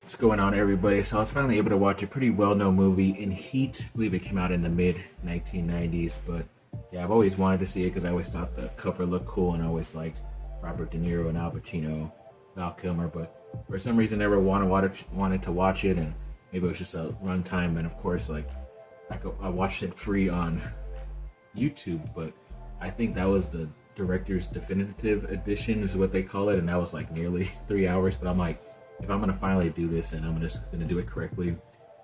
What's going on, everybody? So I was finally able to watch a pretty well-known movie in Heat. I believe it came out in the mid 1990s, but yeah, I've always wanted to see it because I always thought the cover looked cool, and I always liked Robert De Niro and Al Pacino, Val Kilmer. But for some reason, never wanted to watch it, and maybe it was just a runtime. And of course, like I watched it free on YouTube, but I think that was the director's definitive edition, is what they call it, and that was like nearly 3 hours. But I'm like, if I'm gonna finally do this, and I'm just gonna do it correctly,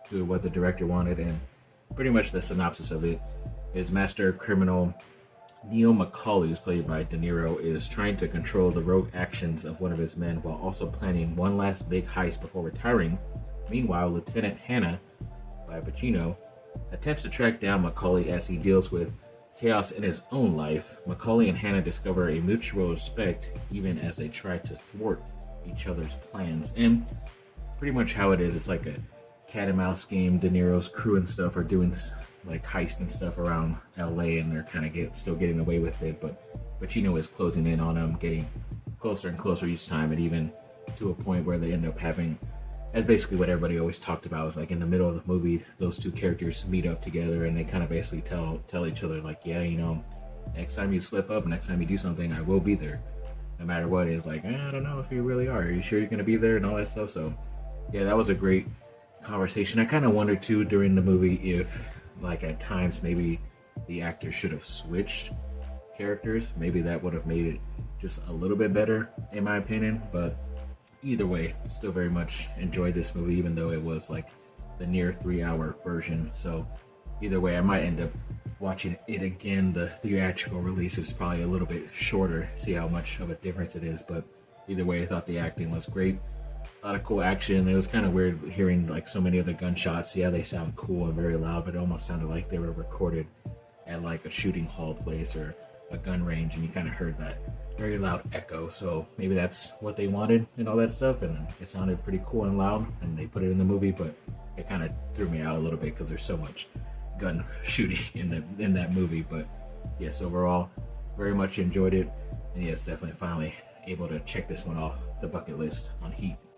do it what the director wanted. And pretty much the synopsis of it is master criminal Neil McCauley, who's played by De Niro, is trying to control the rogue actions of one of his men while also planning one last big heist before retiring. Meanwhile, Lieutenant Hannah, by Pacino, attempts to track down McCauley as he deals with chaos in his own life. McCauley and Hannah discover a mutual respect even as they try to thwart each other's plans. And pretty much how it is, it's like a cat and mouse game. De Niro's crew and stuff are doing like heist and stuff around LA, and they're kind of still getting away with it, but Pacino is closing in on them, getting closer and closer each time, and even to a point where they end up having, that's basically what everybody always talked about, is like in the middle of the movie those two characters meet up together, and they kind of basically tell each other like, yeah, you know, next time you slip up, next time you do something, I will be there no matter what. It's like, I don't know if you really are you sure you're gonna be there, and all that stuff. So yeah, that was a great conversation. I kind of wondered too during the movie if, like, at times maybe the actor should have switched characters. Maybe that would have made it just a little bit better, in my opinion. But either way, still very much enjoyed this movie, even though it was like the near 3 hour version. So either way, I might end up watching it again. The theatrical release is probably a little bit shorter, see how much of a difference it is. But either way, I thought the acting was great. A lot of cool action. It was kind of weird hearing like so many of the gunshots. Yeah, they sound cool and very loud, but it almost sounded like they were recorded at like a shooting hall place or a gun range, and you kind of heard that very loud echo. So maybe that's what they wanted and all that stuff, and it sounded pretty cool and loud, and they put it in the movie. But it kind of threw me out a little bit because there's so much gun shooting in that movie. But yes, overall, very much enjoyed it, and yes, definitely finally able to check this one off the bucket list on Heat.